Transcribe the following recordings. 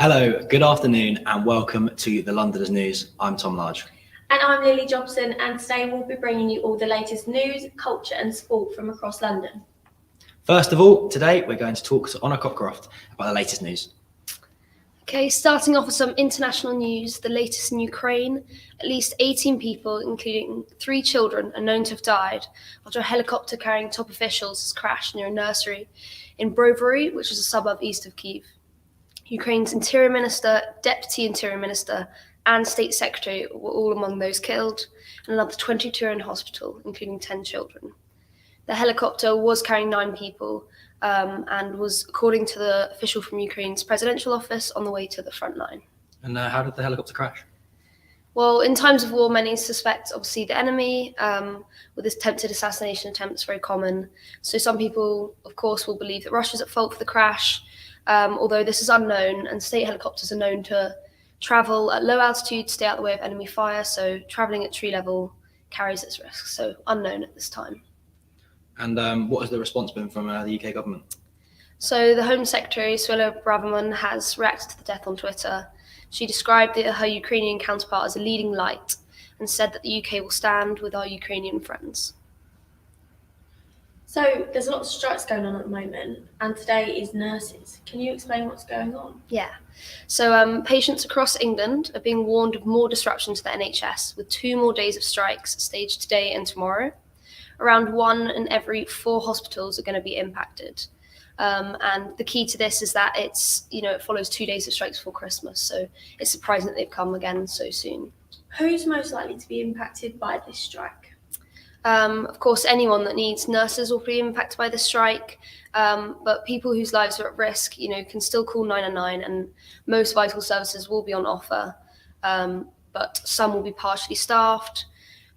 Hello, good afternoon and welcome to the Londoners News. I'm Tom Large. And I'm Lily Jobson, and today we'll be bringing you all the latest news, culture and sport from across London. First of all, today we're going to talk to Honor Cockcroft about the latest news. Okay, starting off with some international news, the latest in Ukraine. At least 18 people, including 3 children, are known to have died after a helicopter carrying top officials has crashed near a nursery in Brovary, which is a suburb east of Kyiv. Ukraine's Interior Minister, Deputy Interior Minister, and State Secretary were all among those killed, and another 22 are in hospital, including 10 children. The helicopter was carrying 9 people and was, according to the official from Ukraine's presidential office, on the way to the front line. And how did the helicopter crash? Well, in times of war, many suspect, obviously, the enemy, with this attempted assassination attempts very common. So some people, of course, will believe that Russia's at fault for the crash, although this is unknown, and state helicopters are known to travel at low altitude, stay out of the way of enemy fire, so travelling at tree level carries its risks, so unknown at this time. And what has the response been from the UK government? So the Home Secretary, Suella Braverman, has reacted to the death on Twitter. She described her Ukrainian counterpart as a leading light and said that the UK will stand with our Ukrainian friends. So there's a lot of strikes going on at the moment, and today is nurses. Can you explain what's going on? Yeah. So patients across England are being warned of more disruption to the NHS, with 2 more days of strikes staged today and tomorrow. Around 1 in every 4 hospitals are going to be impacted. And the key to this is that it follows 2 days of strikes before Christmas. So it's surprising that they've come again so soon. Who's most likely to be impacted by this strike? Of course, anyone that needs nurses will be impacted by the strike. But people whose lives are at risk, can still call 999, and most vital services will be on offer. But some will be partially staffed.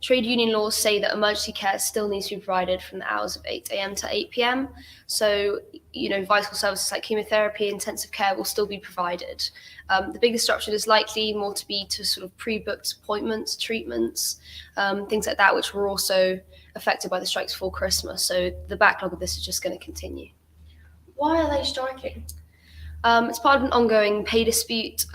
Trade union laws say that emergency care still needs to be provided from the hours of 8 a.m. to 8 p.m. So, vital services like chemotherapy, intensive care will still be provided. The big disruption is likely more to be to sort of pre-booked appointments, treatments, things like that, which were also affected by the strikes before Christmas. So the backlog of this is just going to continue. Why are they striking? It's part of an ongoing pay dispute.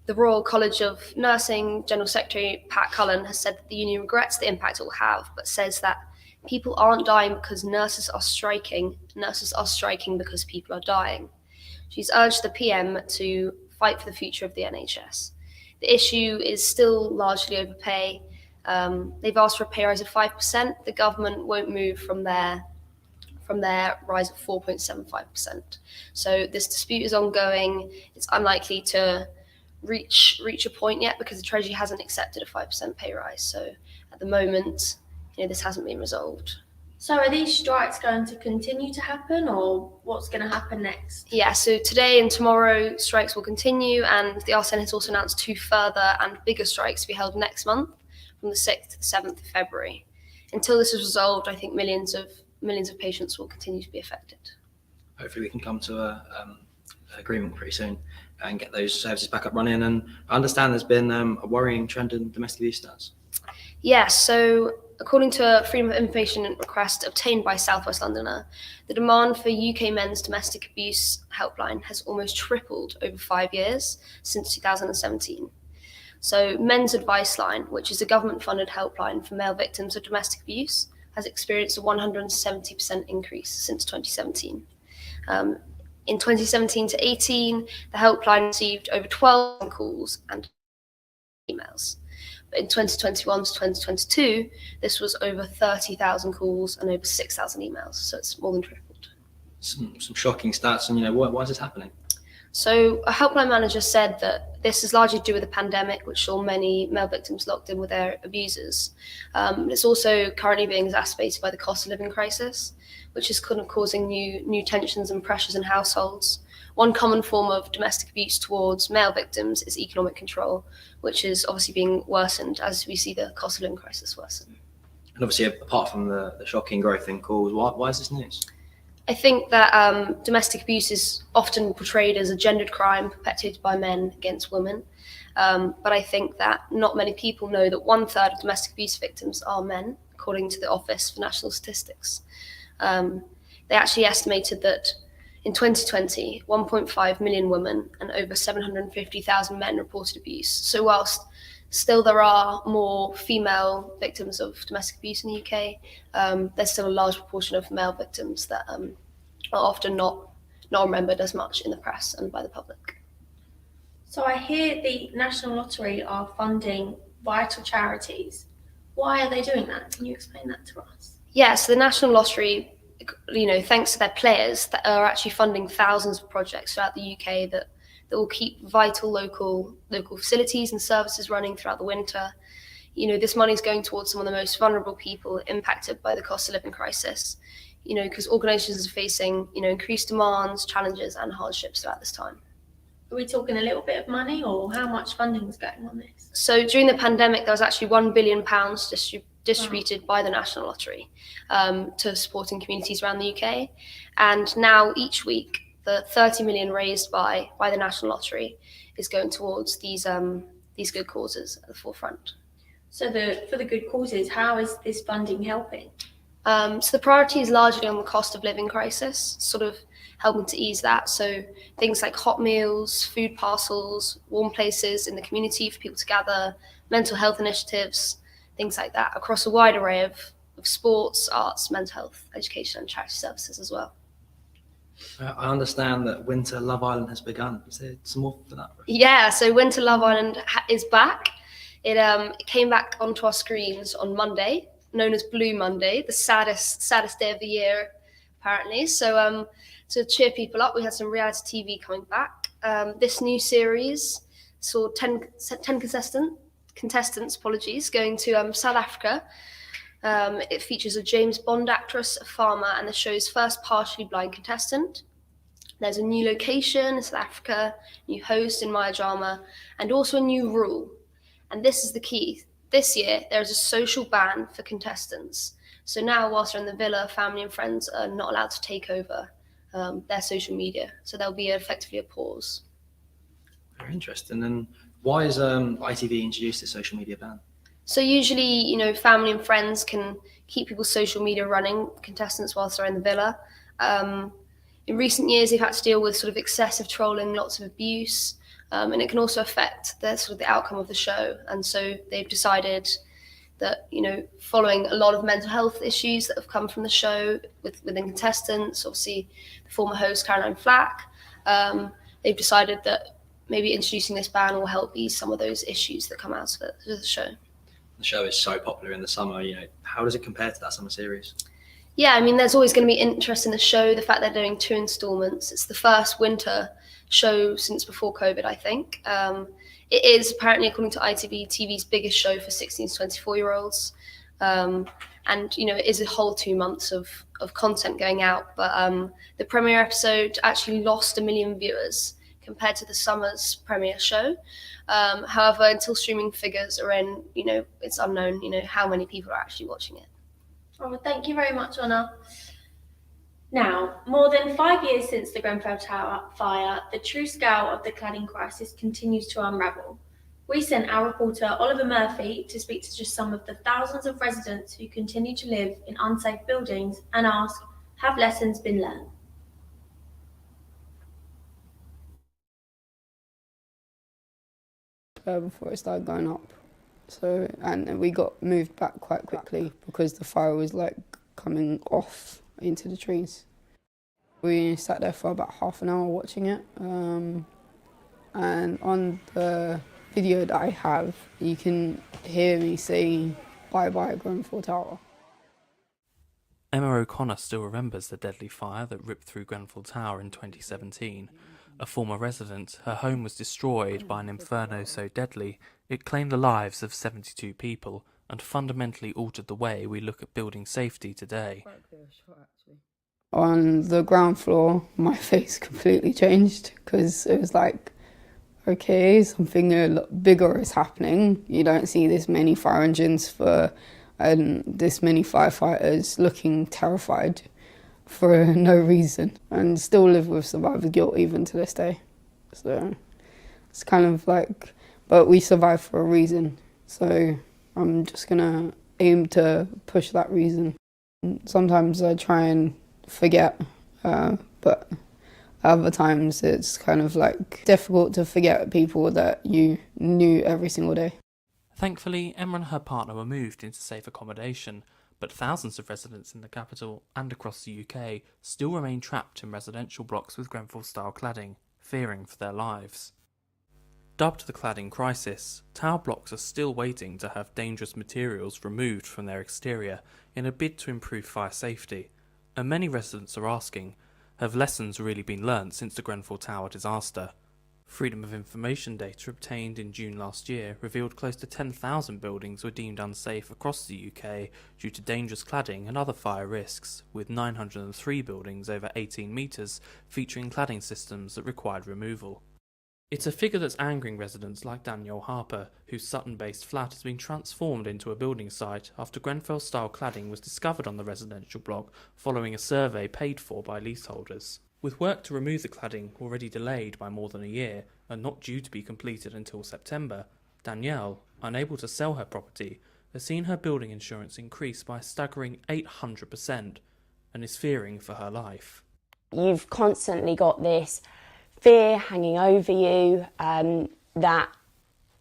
The Royal College of Nursing General Secretary Pat Cullen has said that the union regrets the impact it will have, but says that people aren't dying because nurses are striking. Nurses are striking because people are dying. She's urged the PM to fight for the future of the NHS. The issue is still largely overpay. They've asked for a pay rise of 5%. The government won't move from their rise of 4.75%. So this dispute is ongoing. It's unlikely to reach a point yet because the Treasury hasn't accepted a 5% pay rise. So at the moment, this hasn't been resolved. So are these strikes going to continue to happen, or what's going to happen next? Yeah, so today and tomorrow strikes will continue, and the RSN has also announced 2 further and bigger strikes to be held next month from the 6th to the 7th of February. Until this is resolved, I think millions of patients will continue to be affected. Hopefully we can come to an agreement pretty soon and get those services back up running. And I understand there's been a worrying trend in domestic abuse stats. Yeah, so according to a Freedom of Information request obtained by South West Londoner, the demand for UK men's domestic abuse helpline has almost tripled over 5 years since 2017. So Men's Advice Line, which is a government-funded helpline for male victims of domestic abuse, has experienced a 170% increase since 2017. In 2017 to 18, the helpline received over 12,000 calls and emails. But in 2021 to 2022, this was over 30,000 calls and over 6,000 emails. So it's more than tripled. Some shocking stats. And why is this happening? So a helpline manager said that this is largely due to the pandemic, which saw many male victims locked in with their abusers. It's also currently being exacerbated by the cost of living crisis, which is kind of causing new tensions and pressures in households. One common form of domestic abuse towards male victims is economic control, which is obviously being worsened as we see the cost of living crisis worsen. And obviously, apart from the shocking growth in calls, why is this news? I think that domestic abuse is often portrayed as a gendered crime perpetrated by men against women. But I think that not many people know that 1/3 of domestic abuse victims are men, according to the Office for National Statistics. They actually estimated that In 2020, 1.5 million women and over 750,000 men reported abuse. So whilst still there are more female victims of domestic abuse in the UK, there's still a large proportion of male victims that are often not remembered as much in the press and by the public. So I hear the National Lottery are funding vital charities. Why are they doing that? Can you explain that to us? Yeah, so the National Lottery, thanks to their players, that are actually funding thousands of projects throughout the UK that will keep vital local facilities and services running throughout the winter. This money is going towards some of the most vulnerable people impacted by the cost of living crisis, because organisations are facing, increased demands, challenges and hardships throughout this time. Are we talking a little bit of money, or how much funding is going on this? So during the pandemic, there was actually £1 billion distributed by the National Lottery to supporting communities around the UK. And now each week, the 30 million raised by the National Lottery is going towards these good causes at the forefront. So for the good causes, how is this funding helping? So the priority is largely on the cost of living crisis, sort of helping to ease that. So things like hot meals, food parcels, warm places in the community for people to gather, mental health initiatives, things like that, across a wide array of sports, arts, mental health, education and charity services as well. I understand that Winter Love Island has begun. Is there some more for that? Yeah, so Winter Love Island is back. It came back onto our screens on Monday, known as Blue Monday, the saddest day of the year, apparently. So to cheer people up, we had some reality TV coming back. This new series saw 10 contestants, going to South Africa. It features a James Bond actress, a farmer, and the show's first partially blind contestant. There's a new location in South Africa, new host in Maya Jama, and also a new rule. And this is the key. This year, there is a social ban for contestants. So now, whilst they're in the villa, family and friends are not allowed to take over their social media. So there'll be effectively a pause. Very interesting. And why has ITV introduced this social media ban? So usually, family and friends can keep people's social media running, contestants, whilst they're in the villa. In recent years, they've had to deal with sort of excessive trolling, lots of abuse, and it can also affect the outcome of the show. And so they've decided that, following a lot of mental health issues that have come from the show within contestants, obviously the former host Caroline Flack, they've decided that maybe introducing this ban will help ease some of those issues that come out of the show. The show is so popular in the summer, how does it compare to that summer series? Yeah, there's always going to be interest in the show, the fact they're doing 2 installments. It's the first winter show since before COVID, I think. It is apparently, according to ITV, TV's biggest show for 16 to 24-year-olds. And, it is a whole 2 months of content going out. But the premiere episode actually lost 1 million viewers compared to the summer's premiere show. However, until streaming figures are in, it's unknown, how many people are actually watching it. Oh, well, thank you very much, Honor. Now, more than 5 years since the Grenfell Tower fire, the true scale of the cladding crisis continues to unravel. We sent our reporter Oliver Murphy to speak to just some of the thousands of residents who continue to live in unsafe buildings and ask, have lessons been learned? Before it started going up. So, and we got moved back quite quickly because the fire was coming off into the trees. We sat there for about half an hour watching it. And on the video that I have, you can hear me saying, "Bye-bye, Grenfell Tower." Emma O'Connor still remembers the deadly fire that ripped through Grenfell Tower in 2017. A former resident, her home was destroyed by an inferno so deadly it claimed the lives of 72 people and fundamentally altered the way we look at building safety today. On the ground floor, my face completely changed because it was okay, something a lot bigger is happening. You don't see this many fire engines and this many firefighters looking terrified for no reason, and still live with survivor guilt even to this day. So it's kind of but we survived for a reason, so I'm just gonna aim to push that reason. Sometimes I try and forget, but Other times it's kind of like difficult to forget people that you knew every single day. Thankfully, Emma and her partner were moved into safe accommodation, but thousands of residents in the capital and across the UK still remain trapped in residential blocks with Grenfell-style cladding, fearing for their lives. Dubbed the cladding crisis, tower blocks are still waiting to have dangerous materials removed from their exterior in a bid to improve fire safety, and many residents are asking, have lessons really been learnt since the Grenfell Tower disaster? Freedom of Information data obtained in June last year revealed close to 10,000 buildings were deemed unsafe across the UK due to dangerous cladding and other fire risks, with 903 buildings over 18 metres featuring cladding systems that required removal. It's a figure that's angering residents like Danielle Harper, whose Sutton-based flat has been transformed into a building site after Grenfell-style cladding was discovered on the residential block following a survey paid for by leaseholders. With work to remove the cladding already delayed by more than a year and not due to be completed until September, Danielle, unable to sell her property, has seen her building insurance increase by a staggering 800% and is fearing for her life. You've constantly got this fear hanging over you that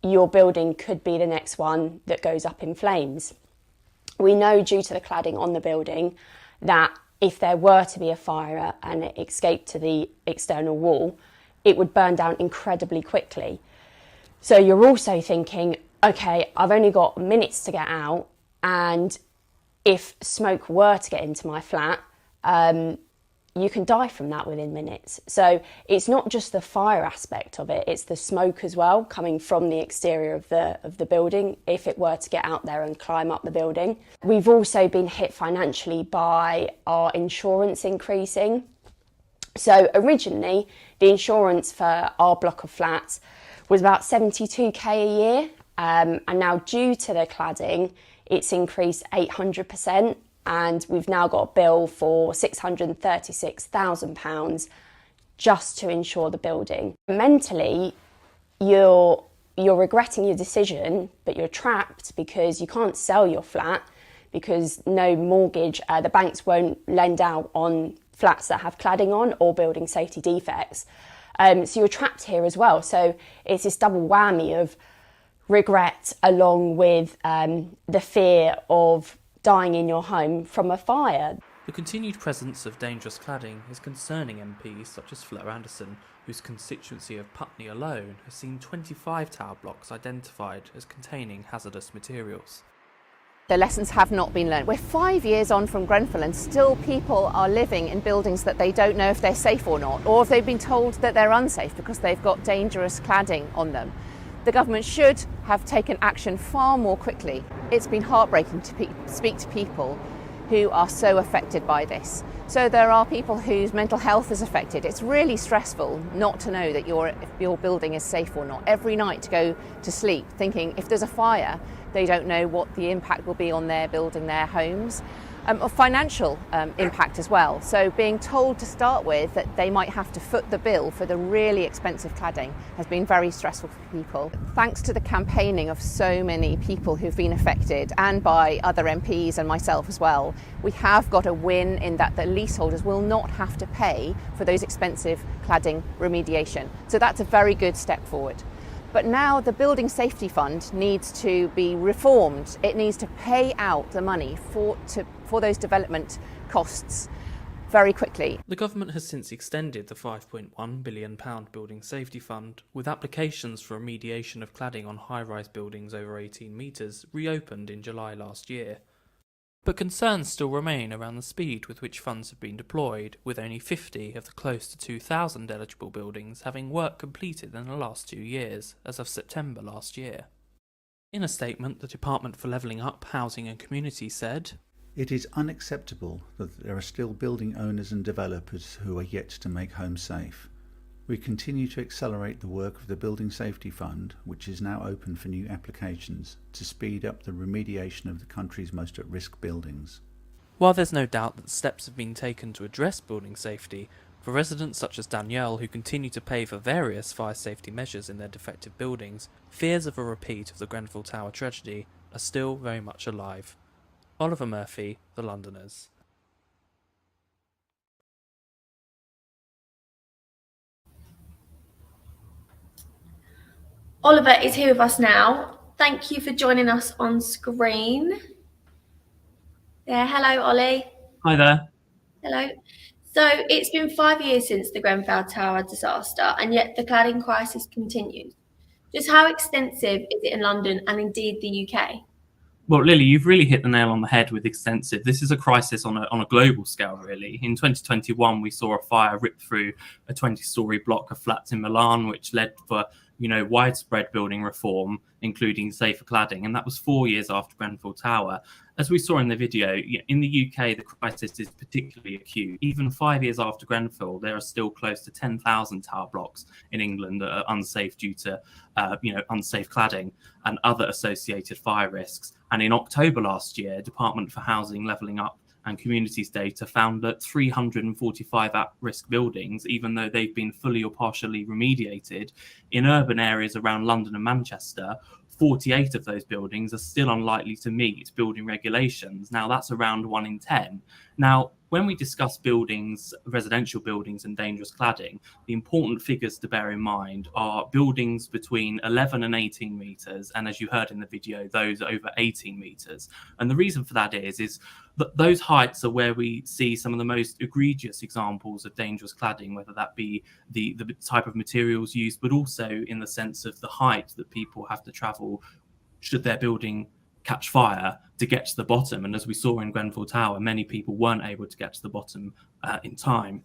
your building could be the next one that goes up in flames. We know due to the cladding on the building that if there were to be a fire and it escaped to the external wall, it would burn down incredibly quickly. So you're also thinking, okay, I've only got minutes to get out, and if smoke were to get into my flat, you can die from that within minutes. So it's not just the fire aspect of it, it's the smoke as well coming from the exterior of the building if it were to get out there and climb up the building. We've also been hit financially by our insurance increasing. So originally the insurance for our block of flats was about 72k a year, and now due to the cladding it's increased 800%. And we've now got a bill for £636,000 just to insure the building. Mentally, you're regretting your decision, but you're trapped because you can't sell your flat because no mortgage, the banks won't lend out on flats that have cladding on or building safety defects. So you're trapped here as well. So it's this double whammy of regret along with the fear of dying in your home from a fire. The continued presence of dangerous cladding is concerning MPs such as Fleur Anderson, whose constituency of Putney alone has seen 25 tower blocks identified as containing hazardous materials. The lessons have not been learned. We're 5 years on from Grenfell and still people are living in buildings that they don't know if they're safe or not, or if they've been told that they're unsafe because they've got dangerous cladding on them. The government should have taken action far more quickly. It's been heartbreaking to speak to people who are so affected by this. So there are people whose mental health is affected. It's really stressful not to know that if your building is safe or not. Every night to go to sleep thinking if there's a fire, they don't know what the impact will be on their building, their homes. Of financial impact as well. So being told to start with that they might have to foot the bill for the really expensive cladding has been very stressful for people. Thanks to the campaigning of so many people who've been affected and by other MPs and myself as well, we have got a win in that the leaseholders will not have to pay for those expensive cladding remediation. So that's a very good step forward. But now the Building Safety Fund needs to be reformed. It needs to pay out the money for those development costs very quickly. The government has since extended the £5.1 billion Building Safety Fund, with applications for remediation of cladding on high-rise buildings over 18 metres reopened in July last year. But concerns still remain around the speed with which funds have been deployed, with only 50 of the close to 2,000 eligible buildings having work completed in the last 2 years, as of September last year. In a statement, the Department for Levelling Up, Housing and Community said, "It is unacceptable that there are still building owners and developers who are yet to make homes safe. We continue to accelerate the work of the Building Safety Fund, which is now open for new applications, to speed up the remediation of the country's most at-risk buildings." While there's no doubt that steps have been taken to address building safety, for residents such as Danielle who continue to pay for various fire safety measures in their defective buildings, fears of a repeat of the Grenfell Tower tragedy are still very much alive. Oliver Murphy, The Londoners. Oliver is here with us now. Thank you for joining us on screen. Yeah, hello, Ollie. Hi there. Hello. So it's been 5 years since the Grenfell Tower disaster, and yet the cladding crisis continues. Just how extensive is it in London and indeed the UK? Well, Lily, you've really hit the nail on the head with extensive. This is a crisis on a global scale, really. In 2021, we saw a fire rip through a 20-story block of flats in Milan, which led for widespread building reform, including safer cladding. And that was 4 years after Grenfell Tower. As we saw in the video, in the UK, the crisis is particularly acute. Even 5 years after Grenfell, there are still close to 10,000 tower blocks in England that are unsafe due to, unsafe cladding and other associated fire risks. And in October last year, Department for Housing, Levelling Up and Communities data found that 345 at-risk buildings, even though they've been fully or partially remediated, in urban areas around London and Manchester, 48 of those buildings are still unlikely to meet building regulations. Now, that's around 1 in 10. Now, when we discuss buildings, residential buildings and dangerous cladding, the important figures to bear in mind are buildings between 11 and 18 metres, and as you heard in the video, those over 18 metres. And the reason for that is that those heights are where we see some of the most egregious examples of dangerous cladding, whether that be the type of materials used, but also in the sense of the height that people have to travel should their building catch fire to get to the bottom. And as we saw in Grenfell Tower, many people weren't able to get to the bottom in time.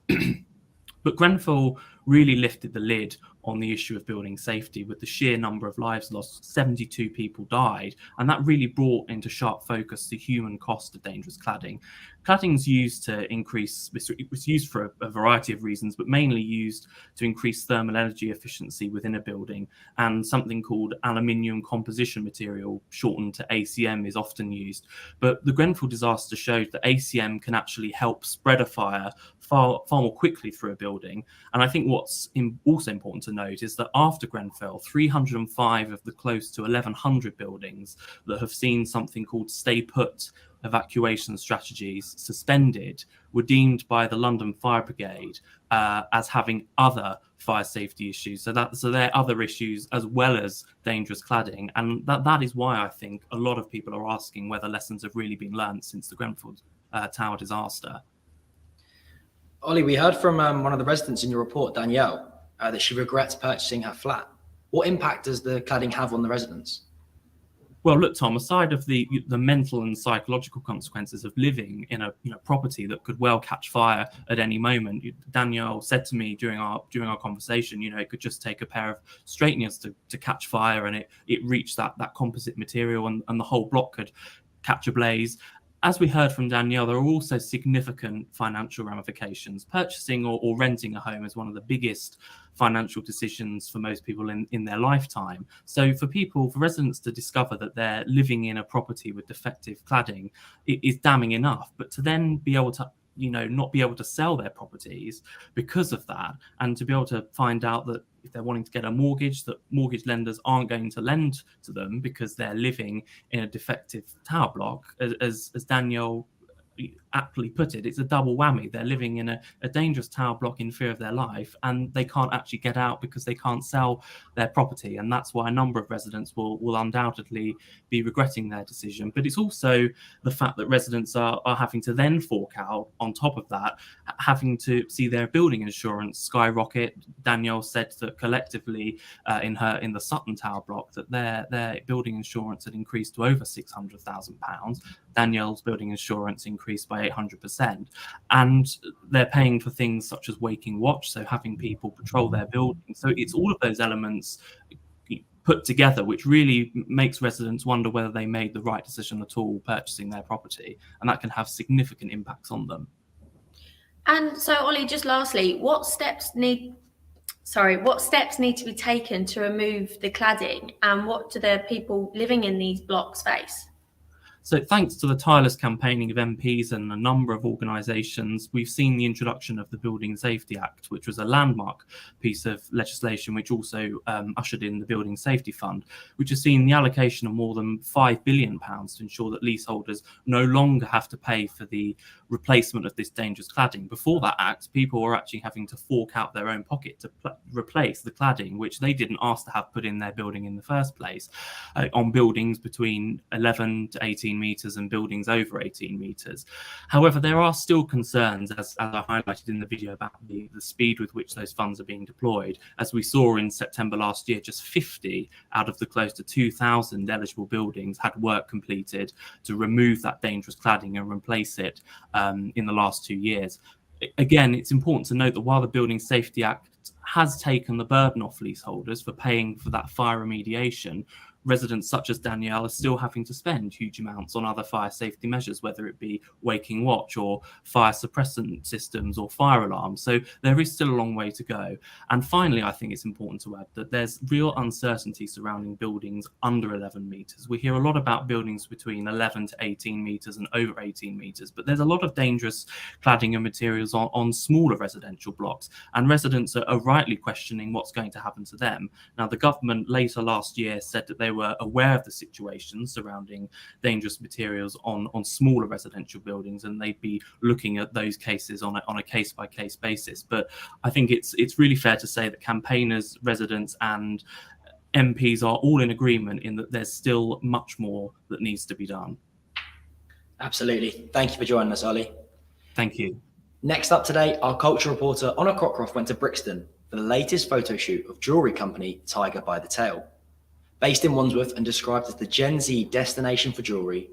But Grenfell really lifted the lid on the issue of building safety with the sheer number of lives lost. 72 people died, and that really brought into sharp focus the human cost of dangerous cladding. Cladding's used to increase, it was used for a variety of reasons, but mainly used to increase thermal energy efficiency within a building, and something called aluminium composition material, shortened to ACM, is often used. But the Grenfell disaster showed that ACM can actually help spread a fire far more quickly through a building. And I think what's also important to note is that after Grenfell, 305 of the close to 1,100 buildings that have seen something called stay put evacuation strategies suspended were deemed by the London Fire Brigade as having other fire safety issues. So there are other issues as well as dangerous cladding. And that is why I think a lot of people are asking whether lessons have really been learned since the Grenfell Tower disaster. Ollie, we heard from one of the residents in your report, Danielle, that she regrets purchasing her flat. What impact does the cladding have on the residents? Well, look, Tom, aside of the mental and psychological consequences of living in a property that could well catch fire at any moment, Danielle said to me during our conversation, it could just take a pair of straighteners to catch fire, and it reached that composite material, and the whole block could catch a blaze. As we heard from Danielle, there are also significant financial ramifications. Purchasing or renting a home is one of the biggest financial decisions for most people in their lifetime. So for residents to discover that they're living in a property with defective cladding, it is damning enough. But to then be able to not be able to sell their properties because of that, and to be able to find out that if they're wanting to get a mortgage, that mortgage lenders aren't going to lend to them because they're living in a defective tower block, as Danielle aptly put it, it's a double whammy. They're living in a dangerous tower block in fear of their life, and they can't actually get out because they can't sell their property. And that's why a number of residents will undoubtedly be regretting their decision. But it's also the fact that residents are having to then fork out on top of that, having to see their building insurance skyrocket. Danielle said that collectively in the Sutton Tower block that their building insurance had increased to over £600,000. Danielle's building insurance increased by 800%, and they're paying for things such as waking watch, so having people patrol their building. So it's all of those elements put together which really makes residents wonder whether they made the right decision at all purchasing their property, and that can have significant impacts on them. And so, Ollie, just lastly, what steps need to be taken to remove the cladding, and what do the people living in these blocks face? So thanks to the tireless campaigning of MPs and a number of organisations, we've seen the introduction of the Building Safety Act, which was a landmark piece of legislation which also ushered in the Building Safety Fund, which has seen the allocation of more than £5 billion to ensure that leaseholders no longer have to pay for the replacement of this dangerous cladding. Before that act, people were actually having to fork out their own pocket to replace the cladding, which they didn't ask to have put in their building in the first place, on buildings between 11 to 18 metres and buildings over 18 metres. However, there are still concerns, as I highlighted in the video, about the speed with which those funds are being deployed. As we saw in September last year, just 50 out of the close to 2,000 eligible buildings had work completed to remove that dangerous cladding and replace it in the last 2 years. Again, it's important to note that while the Building Safety Act has taken the burden off leaseholders for paying for that fire remediation, residents such as Danielle are still having to spend huge amounts on other fire safety measures, whether it be waking watch or fire suppressant systems or fire alarms. So there is still a long way to go. And finally, I think it's important to add that there's real uncertainty surrounding buildings under 11 metres. We hear a lot about buildings between 11 to 18 metres and over 18 metres, but there's a lot of dangerous cladding and materials on smaller residential blocks, and residents are rightly questioning what's going to happen to them. Now, the government later last year said that they were aware of the situation surrounding dangerous materials on smaller residential buildings, and they'd be looking at those cases on a case-by-case basis. But I think it's really fair to say that campaigners, residents and MPs are all in agreement in that there's still much more that needs to be done. Absolutely. Thank you for joining us, Ollie. Thank you. Next up today, our culture reporter Honor Cockcroft went to Brixton for the latest photo shoot of jewellery company Tiger by the Tail. Based in Wandsworth and described as the Gen Z destination for jewellery,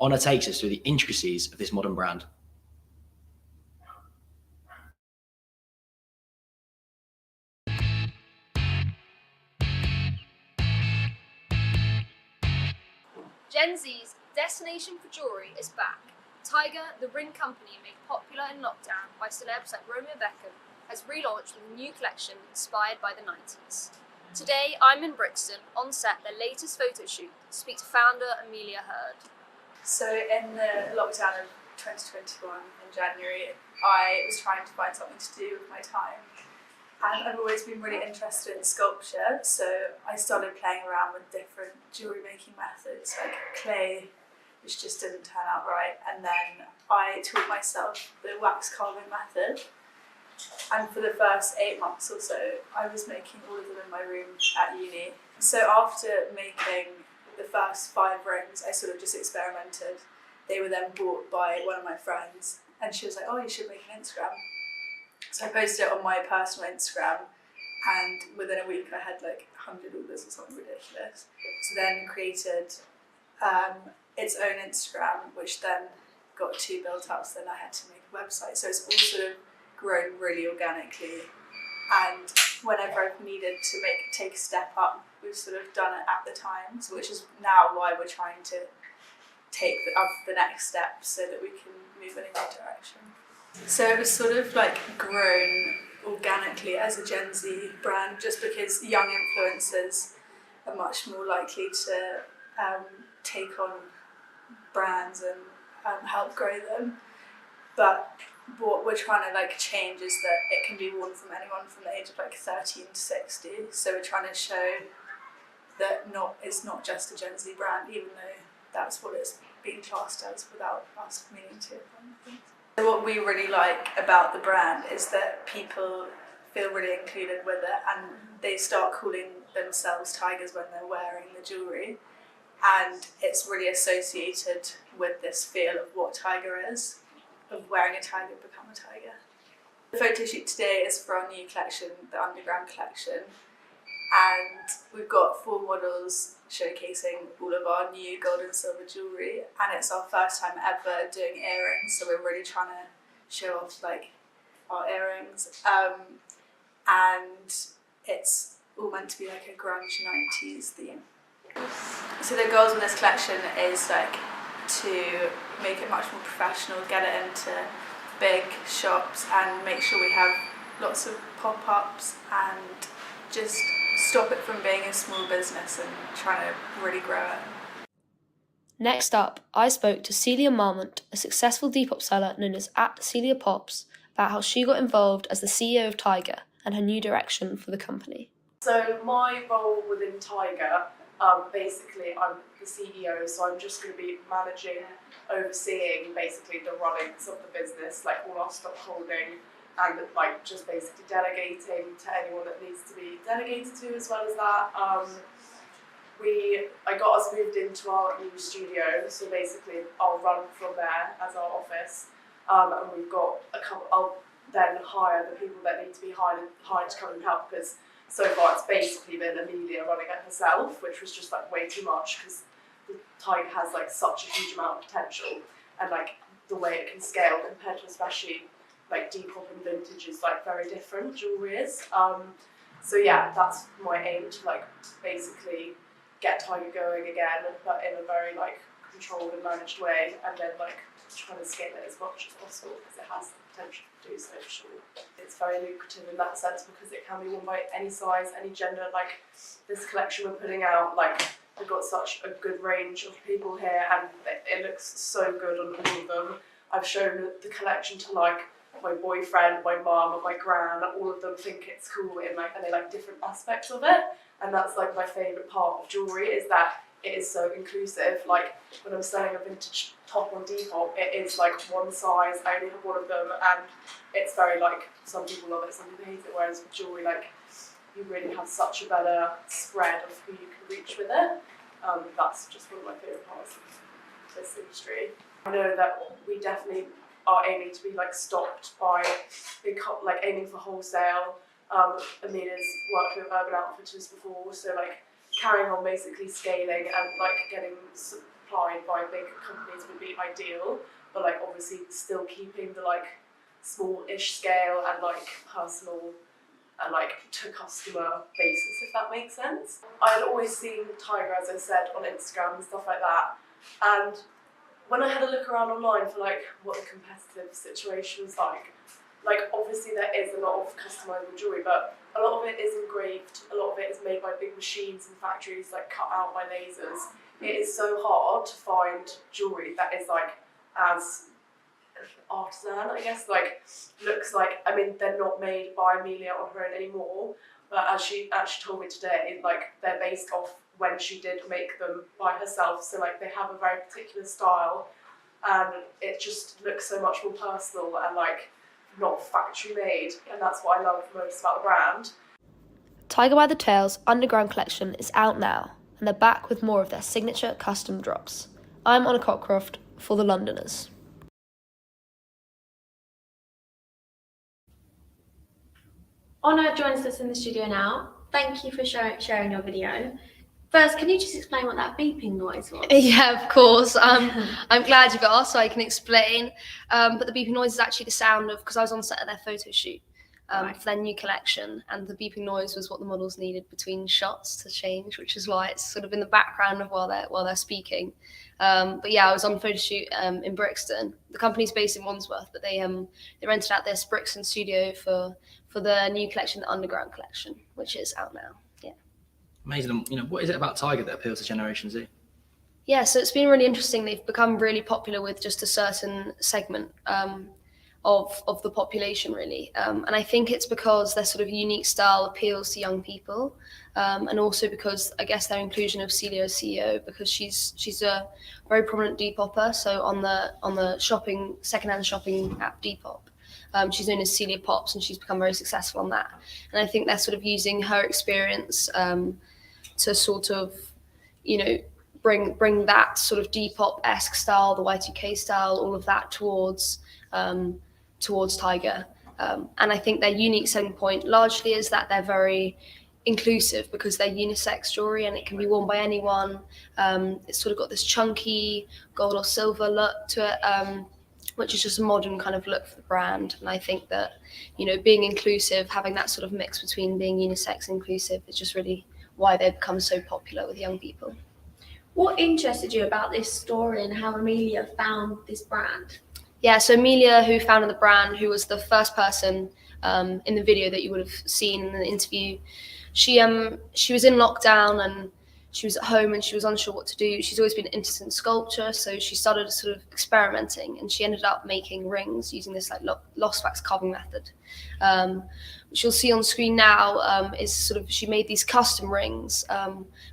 Honor takes us through the intricacies of this modern brand. Gen Z's destination for jewellery is back. Tiger, the ring company made popular in lockdown by celebs like Romeo Beckham, has relaunched with a new collection inspired by the 90s. Today, I'm in Brixton, on set their latest photo shoot, to speak to founder Amelia Hurd. So in the lockdown of 2021 in January, I was trying to find something to do with my time. And I've always been really interested in sculpture, so I started playing around with different jewellery making methods, like clay, which just didn't turn out right. And then I taught myself the wax carving method. And for the first 8 months or so, I was making all of them in my room at uni. So after making the first 5 rings, I sort of just experimented. They were then bought by one of my friends, and she was like, "Oh, you should make an Instagram." So I posted it on my personal Instagram, and within a week I had like 100 orders or something ridiculous. So then created its own Instagram, which then got 2 built up, so then I had to make a website. So it's all sort of grown really organically, and whenever I've needed to take a step up, we've sort of done it at the time, so which is now why we're trying to take the next step so that we can move in a new direction. So it was sort of like grown organically as a Gen Z brand, just because young influencers are much more likely to take on brands and help grow them. But what we're trying to like change is that it can be worn from anyone from the age of like 13 to 60. So we're trying to show that it's not just a Gen Z brand, even though that's what it's being classed as without us meaning to. So what we really like about the brand is that people feel really included with it, and they start calling themselves tigers when they're wearing the jewellery. And it's really associated with this feel of what tiger is, of wearing a tiger, become a tiger. The photo shoot today is for our new collection, the Underground collection, and we've got 4 models showcasing all of our new gold and silver jewellery, and it's our first time ever doing earrings, so we're really trying to show off like our earrings, and it's all meant to be like a grunge 90s theme. So the goals of this collection is like to make it much more professional, get it into big shops, and make sure we have lots of pop-ups, and just stop it from being a small business and trying to really grow it. Next up, I spoke to Celia Marmont, a successful Depop seller known as @CeliaPops, about how she got involved as the CEO of Tiger and her new direction for the company. So my role within Tiger, basically I'm the CEO, so I'm just going to be managing, overseeing basically the runnings of the business, like all our stock holding, and like just basically delegating to anyone that needs to be delegated to, as well as that. I got us moved into our new studio, so basically I'll run from there as our office, and we've got a couple. I'll then hire the people that need to be hired to come and help, because so far it's basically been Amelia running it herself, which was just like way too much, because the Tiger has like such a huge amount of potential, and like the way it can scale compared to especially like Depop and vintage is like very different, jewellery is. So yeah, that's my aim, to like basically get Tiger going again, but in a very like controlled and managed way, and then like trying to scale it as much as possible, because it has the potential to do so for sure. It's very lucrative in that sense, because it can be worn by any size, any gender. Like this collection we're putting out, like we've got such a good range of people here, and it looks so good on all of them. I've shown the collection to like my boyfriend, my mum, and my gran. All of them think it's cool, and they like different aspects of it. And that's like my favourite part of jewellery, is that it is so inclusive. Like when I'm selling a vintage top on Depop, it is like one size, I only have one of them, and it's very like, some people love it, some people hate it, whereas with jewellery, like you really have such a better spread of who you can reach with it. That's just one of my favourite parts of this industry. I know that we definitely are aiming to be like stopped by like aiming for wholesale. Amelia's worked with Urban Outfitters before, so like carrying on basically scaling and like getting supplied by big companies would be ideal, but like obviously still keeping the like small-ish scale and like personal and like to customer basis, if that makes sense. I had always seen Tiger, as I said, on Instagram and stuff like that, and when I had a look around online for like what the competitive situation was like obviously there is a lot of customizable jewellery, but a lot of it is engraved, a lot of it is made by big machines and factories, like cut out by lasers. It is so hard to find jewellery that is like as artisan, I guess, like looks like, I mean, they're not made by Amelia on her own anymore, but as she actually told me today, like they're based off when she did make them by herself, so like they have a very particular style, and it just looks so much more personal and like not factory made, and that's what I love most about the brand. Tiger by the Tails Underground collection is out now, and they're back with more of their signature custom drops. I'm Honor Cockcroft for The Londoners. Honor joins us in the studio now. Thank you for sharing your video. First, can you just explain what that beeping noise was? Yeah, of course. I'm glad you've asked, so I can explain. But the beeping noise is actually the sound of, because I was on set of their photo shoot for their new collection, and the beeping noise was what the models needed between shots to change, which is why it's sort of in the background of while they're speaking. But yeah, I was on a photo shoot in Brixton. The company's based in Wandsworth, but they rented out this Brixton studio for the new collection, the Underground collection, which is out now. Amazing. What is it about Tiger that appeals to Generation Z? Yeah, so it's been really interesting. They've become really popular with just a certain segment of the population, really. And I think it's because their sort of unique style appeals to young people, and also because I guess their inclusion of Celia as CEO, because she's a very prominent Depopper. So on the secondhand shopping app Depop, she's known as Celia Pops, and she's become very successful on that. And I think they're sort of using her experience to sort of, bring that sort of Depop-esque style, the Y2K style, all of that towards Tiger. And I think their unique selling point largely is that they're very inclusive, because they're unisex jewelry and it can be worn by anyone. It's sort of got this chunky gold or silver look to it, which is just a modern kind of look for the brand. And I think that, being inclusive, having that sort of mix between being unisex and inclusive is just really why they've become so popular with young people. What interested you about this story and how Amelia found this brand? Yeah, so Amelia, who founded the brand, who was the first person in the video that you would have seen in the interview, she was in lockdown, and she was at home and she was unsure what to do. She's always been interested in sculpture, so she started sort of experimenting, and she ended up making rings using this like lost wax carving method, which you'll see on screen now. Is sort of she made these custom rings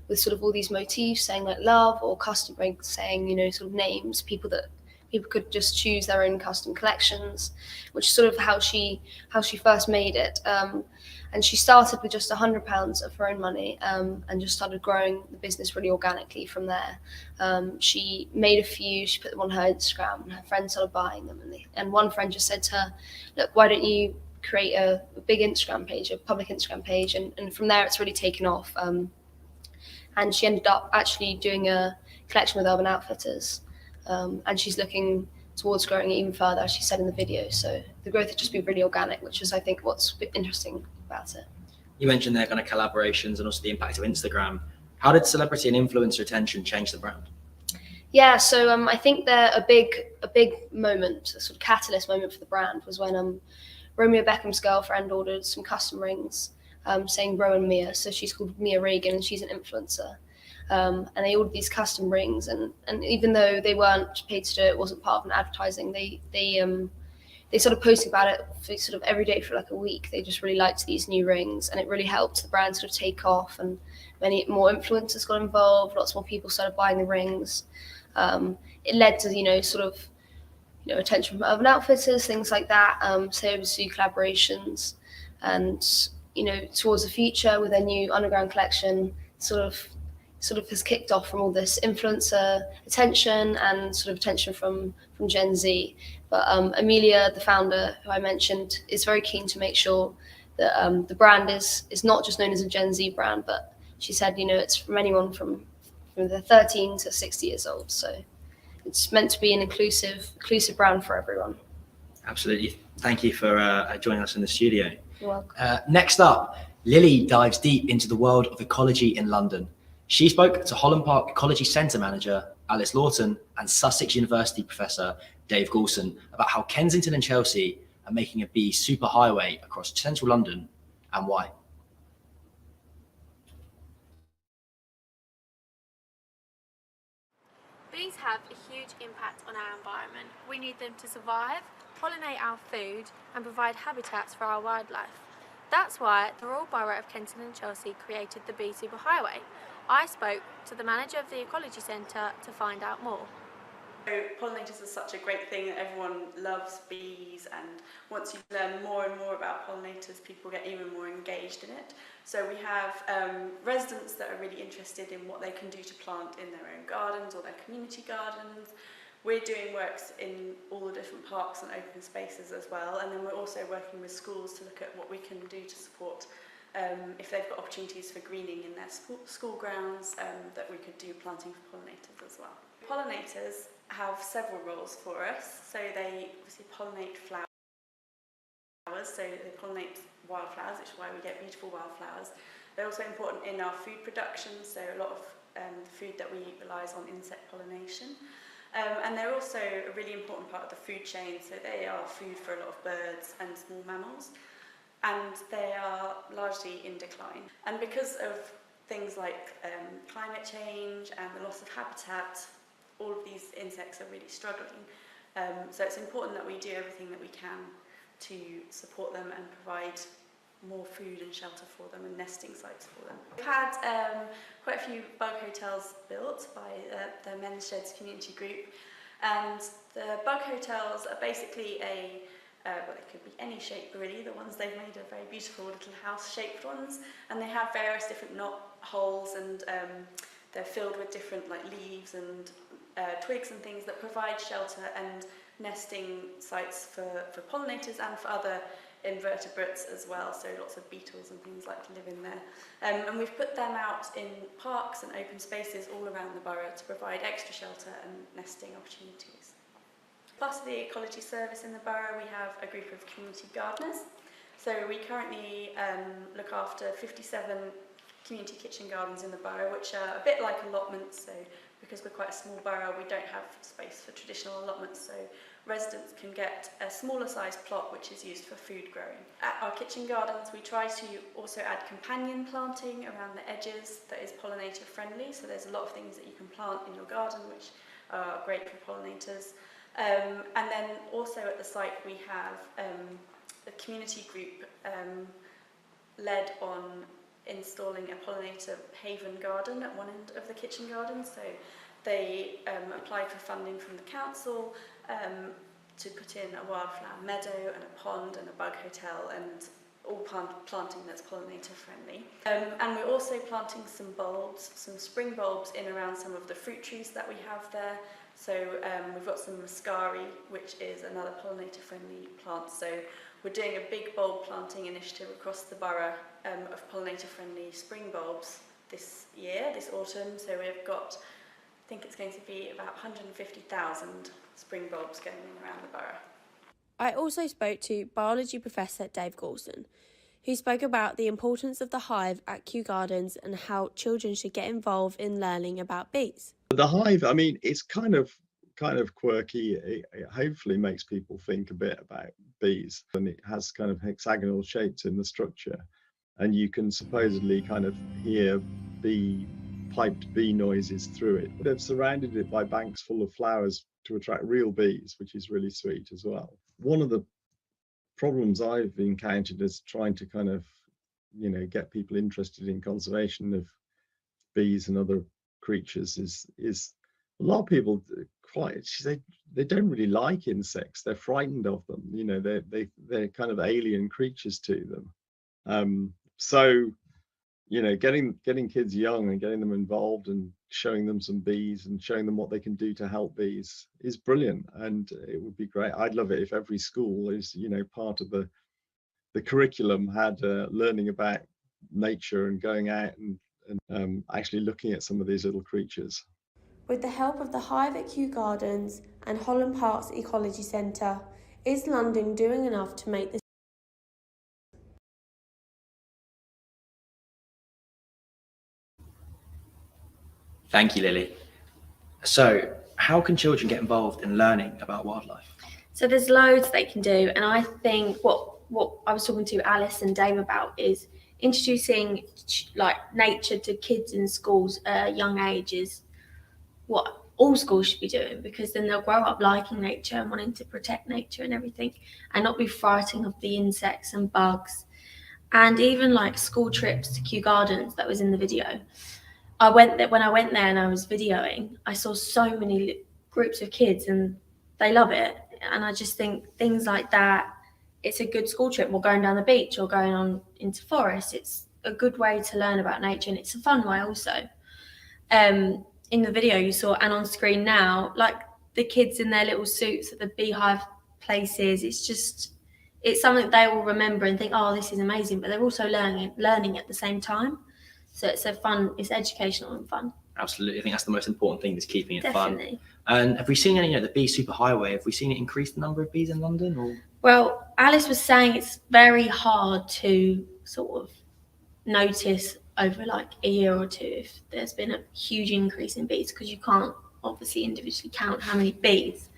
with sort of all these motifs saying like love, or custom rings saying, you know, sort of names, people could just choose their own custom collections, which is sort of how she first made it. And she started with just £100 of her own money, and just started growing the business really organically from there. She made a few, she put them on her Instagram, and her friends started buying them. And one friend just said to her, look, why don't you create a big Instagram page, a public Instagram page? And from there, it's really taken off. And she ended up actually doing a collection with Urban Outfitters. And she's looking towards growing it even further, as she said in the video. So the growth has just been really organic, which is, I think, what's interesting about it. You mentioned their kind of collaborations and also the impact of Instagram. How did celebrity and influencer attention change the brand? Yeah, so I think they're a big moment, a sort of catalyst moment for the brand was when Romeo Beckham's girlfriend ordered some custom rings saying Rowan Mia. So she's called Mia Regan and she's an influencer. And they ordered these custom rings, and even though they weren't paid to do it, it wasn't part of an advertising, they sort of posted about it for sort of every day for like a week. They just really liked these new rings, and it really helped the brand sort of take off, and many more influencers got involved, lots more people started buying the rings. It led to, you know, sort of, you know, attention from Urban Outfitters, things like that, so overseas collaborations, and, you know, towards the future with their new Underground collection, sort of has kicked off from all this influencer attention and sort of attention from Gen Z. But Amelia, the founder, who I mentioned, is very keen to make sure that the brand is not just known as a Gen Z brand, but she said, you know, it's from anyone from the 13 to 60 years old. So it's meant to be an inclusive brand for everyone. Absolutely. Thank you for joining us in the studio. You're welcome. Next up, Lily dives deep into the world of ecology in London. She spoke to Holland Park Ecology Centre Manager Alice Lawton and Sussex University Professor Dave Goulson about how Kensington and Chelsea are making a bee superhighway across central London and why. Bees have a huge impact on our environment. We need them to survive, pollinate our food and provide habitats for our wildlife. That's why the Royal Borough of Kensington and Chelsea created the Bee Superhighway. I spoke to the manager of the Ecology Centre to find out more. So pollinators are such a great thing that everyone loves bees, and once you learn more and more about pollinators, people get even more engaged in it. So we have residents that are really interested in what they can do to plant in their own gardens or their community gardens. We're doing works in all the different parks and open spaces as well, and then we're also working with schools to look at what we can do to support if they've got opportunities for greening in their school grounds, that we could do planting for pollinators as well. Pollinators have several roles for us. So they obviously pollinate flowers, so they pollinate wildflowers, which is why we get beautiful wildflowers. They're also important in our food production, so a lot of the food that we eat relies on insect pollination. And they're also a really important part of the food chain, so they are food for a lot of birds and small mammals. And they are largely in decline. And because of things like climate change and the loss of habitat, all of these insects are really struggling. So it's important that we do everything that we can to support them and provide more food and shelter for them and nesting sites for them. We've had quite a few bug hotels built by the Men's Sheds community group, and the bug hotels are basically well, it could be any shape really. The ones they've made are very beautiful little house-shaped ones, and they have various different knot holes, and they're filled with different like leaves and twigs and things that provide shelter and nesting sites for pollinators and for other invertebrates as well, so lots of beetles and things like to live in there. And we've put them out in parks and open spaces all around the borough to provide extra shelter and nesting opportunities. Plus the ecology service in the borough, we have a group of community gardeners. So we currently look after 57 community kitchen gardens in the borough, which are a bit like allotments. So because we're quite a small borough, we don't have space for traditional allotments. So residents can get a smaller sized plot which is used for food growing. At our kitchen gardens we try to also add companion planting around the edges that is pollinator friendly, so there's a lot of things that you can plant in your garden which are great for pollinators. And then also at the site we have a community group led on installing a pollinator haven garden at one end of the kitchen garden. So they applied for funding from the council to put in a wildflower meadow and a pond and a bug hotel, and all planting that's pollinator friendly. And we're also planting some bulbs, some spring bulbs in around some of the fruit trees that we have there. So we've got some muscari, which is another pollinator friendly plant. So we're doing a big bulb planting initiative across the borough of pollinator friendly spring bulbs this year, this autumn. So we've got, I think it's going to be about 150,000 spring bulbs going in around the borough. I also spoke to biology professor Dave Goulston, who spoke about the importance of the hive at Kew Gardens and how children should get involved in learning about bees. The hive, I mean, it's kind of quirky. It hopefully makes people think a bit about bees, and it has kind of hexagonal shapes in the structure, and you can supposedly kind of hear piped bee noises through it. They've surrounded it by banks full of flowers to attract real bees, which is really sweet as well. One of the problems I've encountered is trying to kind of, get people interested in conservation of bees and other creatures is a lot of people they don't really like insects. They're frightened of them. They're kind of alien creatures to them. So getting kids young and getting them involved and showing them some bees and showing them what they can do to help bees is brilliant, and it would be great. I'd love it if every school is part of the curriculum had learning about nature and going out and actually looking at some of these little creatures. With the help of the Hive at Kew Gardens and Holland Park's Ecology Centre, is London doing enough to make this? Thank you, Lily. So, how can children get involved in learning about wildlife? So there's loads they can do, and I think what I was talking to Alice and Dave about is introducing nature to kids in schools at a young age is what all schools should be doing, because then they'll grow up liking nature and wanting to protect nature and everything, and not be frightened of the insects and bugs. And even like school trips to Kew Gardens that was in the video. When I went there and I was videoing, I saw so many groups of kids and they love it. And I just think things like that, it's a good school trip, or going down the beach or going on into forest. It's a good way to learn about nature, and it's a fun way also. In the video you saw, and on screen now, like the kids in their little suits at the beehive places, it's something they will remember and think, oh, this is amazing, but they're also learning at the same time. So it's educational and fun. Absolutely. I think that's the most important thing, is keeping it Definitely. fun. And have we seen any, the bee superhighway, have we seen it increase the number of bees in London? Or? Well, Alice was saying it's very hard to sort of notice over like a year or two if there's been a huge increase in bees, because you can't obviously individually count how many bees.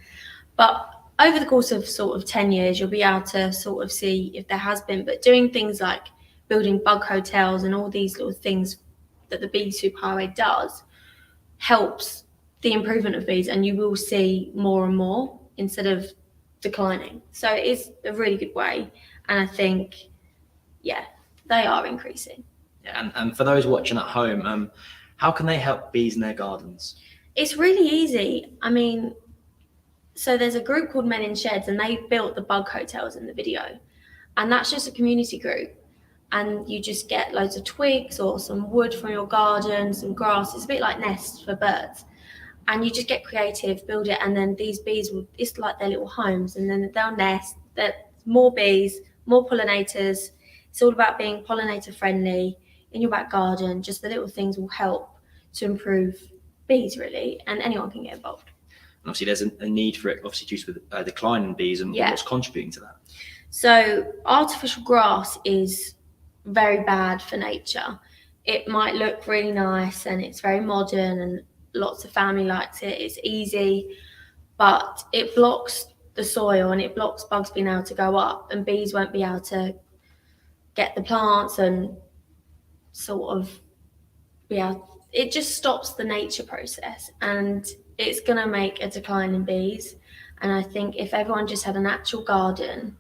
But over the course of sort of 10 years, you'll be able to sort of see if there has been. But doing things like building bug hotels and all these little things that the bee superhighway does helps the improvement of bees, and you will see more and more instead of declining. So it is a really good way, and I think, yeah, they are increasing. Yeah, and for those watching at home, how can they help bees in their gardens? It's really easy. I mean, so there's a group called Men in Sheds, and they built the bug hotels in the video, and that's just a community group. And you just get loads of twigs or some wood from your garden, some grass. It's a bit like nests for birds. And you just get creative, build it, and then these bees it's like their little homes, and then they'll nest. There's more bees, more pollinators. It's all about being pollinator friendly in your back garden. Just the little things will help to improve bees, really, and anyone can get involved. And obviously there's a need for it, obviously due to the decline in bees, and what's contributing to that? So artificial grass is very bad for nature. It might look really nice and it's very modern and lots of family likes it. It's easy, but it blocks the soil, and it blocks bugs being able to go up, and bees won't be able to get the plants and sort of be able. It just stops the nature process, and it's going to make a decline in bees. And I think if everyone just had a natural garden,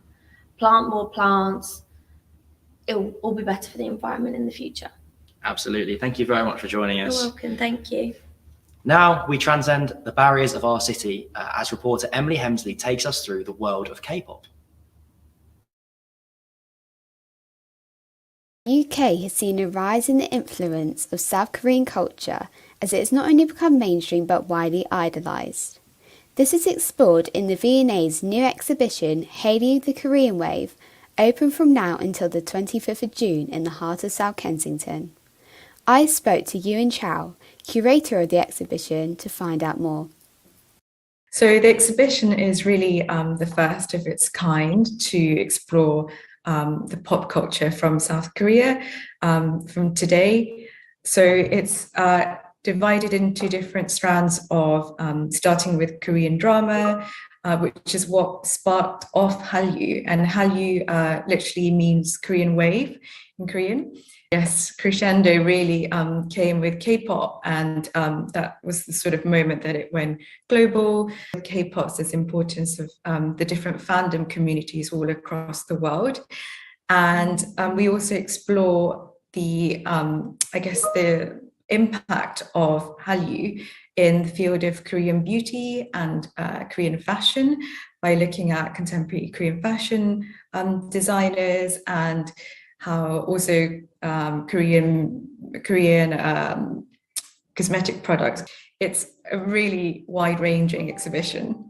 plant more plants, it will all be better for the environment in the future. Absolutely. Thank you very much for joining us. You're welcome. Thank you. Now we transcend the barriers of our city as reporter Emily Hemsley takes us through the world of K-pop. The UK has seen a rise in the influence of South Korean culture as it has not only become mainstream but widely idolised. This is explored in the V&A's new exhibition Hallyu the Korean Wave, open from now until the 25th of June in the heart of South Kensington. I spoke to Yuan Chow, curator of the exhibition, to find out more. So the exhibition is really the first of its kind to explore the pop culture from South Korea from today. So it's divided into different strands of starting with Korean drama, which is what sparked off Hallyu. And Hallyu literally means Korean wave in Korean. Yes, crescendo really came with K-pop, and that was the sort of moment that it went global. K-pop's this importance of the different fandom communities all across the world. And we also explore the, the impact of Hallyu in the field of Korean beauty and Korean fashion by looking at contemporary Korean fashion designers, and how also Korean cosmetic products. It's a really wide-ranging exhibition.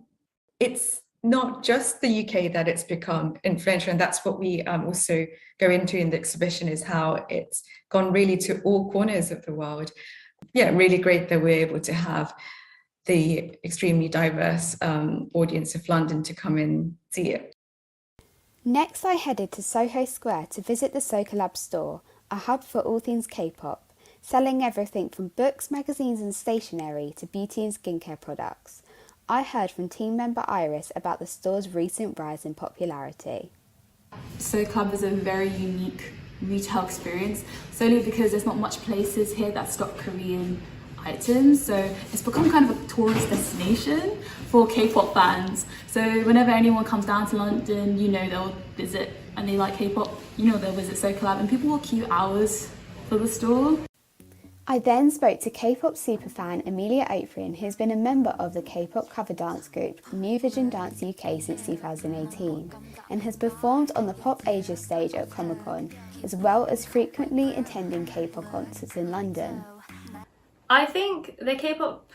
It's not just the UK that it's become influential, and that's what we also go into in the exhibition, is how it's gone really to all corners of the world. Yeah, really great that we're able to have the extremely diverse audience of London to come and see it. Next, I headed to Soho Square to visit the Socolab store, a hub for all things K-pop, selling everything from books, magazines and stationery to beauty and skincare products. I heard from team member Iris about the store's recent rise in popularity. Socolab is a very unique retail experience, solely because there's not much places here that stock Korean items, so it's become kind of a tourist destination for K-pop fans. So whenever anyone comes down to London, you know they'll visit, and they like K-pop, you know they'll visit Socolab, and people will queue hours for the store. I then spoke to K-pop superfan Amelia Oatrian, who's been a member of the K-pop cover dance group New Vision Dance UK since 2018 and has performed on the Pop Asia stage at Comic-Con, as well as frequently attending K-pop concerts in London. I think the K-pop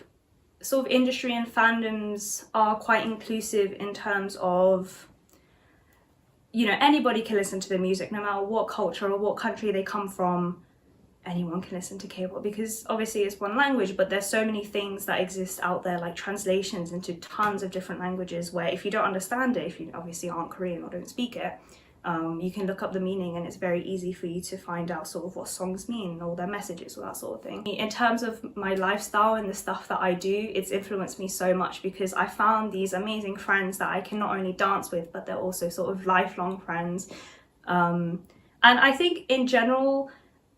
sort of industry and fandoms are quite inclusive in terms of, you know, anybody can listen to the music, no matter what culture or what country they come from. Anyone can listen to K-pop because obviously it's one language, but there's so many things that exist out there, like translations into tons of different languages, where if you don't understand it, if you obviously aren't Korean or don't speak it, you can look up the meaning, and it's very easy for you to find out sort of what songs mean or their messages or that sort of thing. In terms of my lifestyle and the stuff that I do, it's influenced me so much because I found these amazing friends that I can not only dance with, but they're also sort of lifelong friends. And I think in general,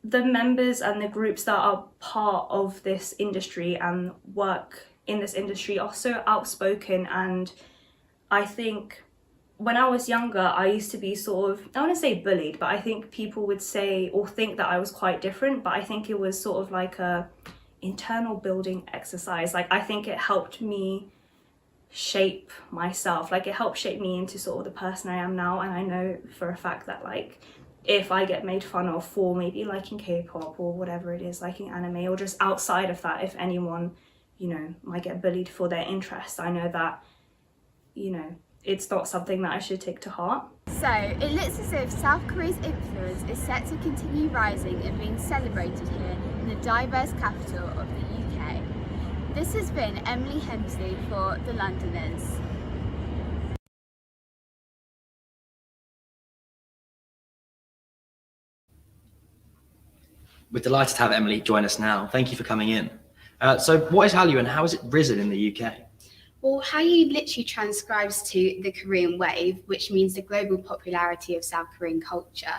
the members and the groups that are part of this industry and work in this industry are so outspoken, and I think when I was younger, I used to be sort of, I want to say bullied, but I think people would say or think that I was quite different, but I think it was sort of like a internal building exercise. Like, I think it helped me shape myself. Like, it helped shape me into sort of the person I am now, and I know for a fact that, like, if I get made fun of for maybe liking K-pop or whatever it is, liking anime, or just outside of that, if anyone, you know, might get bullied for their interest, I know that, you know, it's not something that I should take to heart. So, it looks as if South Korea's influence is set to continue rising and being celebrated here in the diverse capital of the UK. This has been Emily Hemsley for The Londoners. We're delighted to have Emily join us now. Thank you for coming in. So what is Hallyu and how has it risen in the UK? Well, Hallyu literally transcribes to the Korean wave, which means the global popularity of South Korean culture.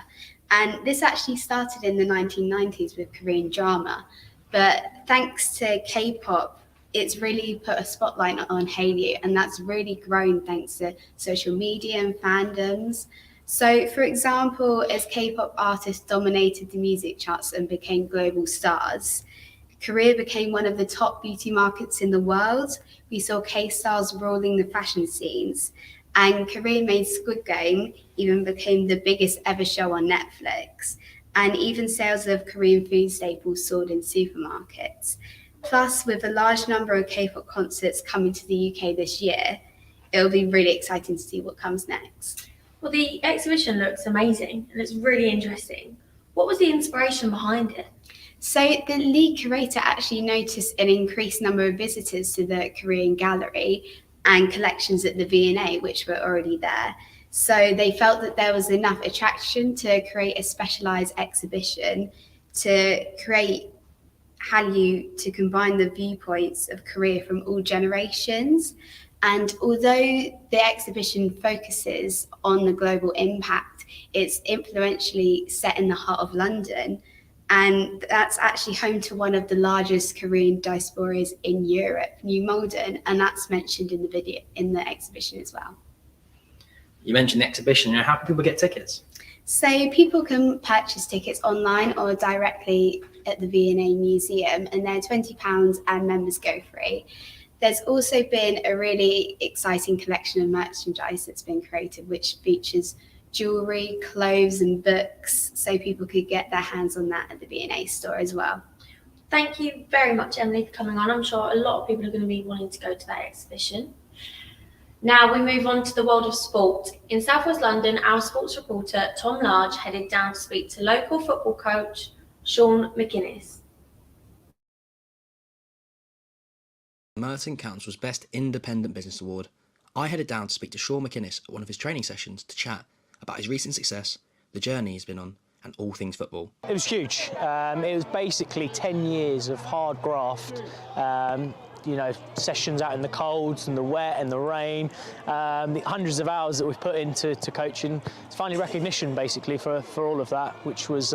And this actually started in the 1990s with Korean drama. But thanks to K-pop, it's really put a spotlight on Hallyu, and that's really grown thanks to social media and fandoms. So, for example, as K-pop artists dominated the music charts and became global stars, Korea became one of the top beauty markets in the world. We saw K-stars ruling the fashion scenes, and Korean-made Squid Game even became the biggest ever show on Netflix. And even sales of Korean food staples soared in supermarkets. Plus, with a large number of K-pop concerts coming to the UK this year, it'll be really exciting to see what comes next. Well, the exhibition looks amazing and it's really interesting. What was the inspiration behind it? So the lead curator actually noticed an increased number of visitors to the Korean gallery and collections at the V&A, which were already there. So they felt that there was enough attraction to create a specialised exhibition to create Hallyu to combine the viewpoints of Korea from all generations. And although the exhibition focuses on the global impact, it's influentially set in the heart of London. And that's actually home to one of the largest Korean diasporas in Europe, New Malden, and that's mentioned in the video, in the exhibition as well. You mentioned the exhibition. How can people get tickets? So people can purchase tickets online or directly at the V&A Museum, and they're £20 and members go free. There's also been a really exciting collection of merchandise that's been created, which features jewellery, clothes and books, so people could get their hands on that at the V&A store as well. Thank you very much, Emily, for coming on. I'm sure a lot of people are going to be wanting to go to that exhibition. Now we move on to the world of sport. In South West London, our sports reporter Tom Large headed down to speak to local football coach Sean McInnes. Merton Council's Best Independent Business Award, I headed down to speak to Sean McInnes at one of his training sessions to chat about his recent success, the journey he's been on, and all things football. It was huge. It was basically 10 years of hard graft. You know, sessions out in the colds and the wet and the rain, the hundreds of hours that we've put into coaching. It's finally recognition, basically, for all of that, which was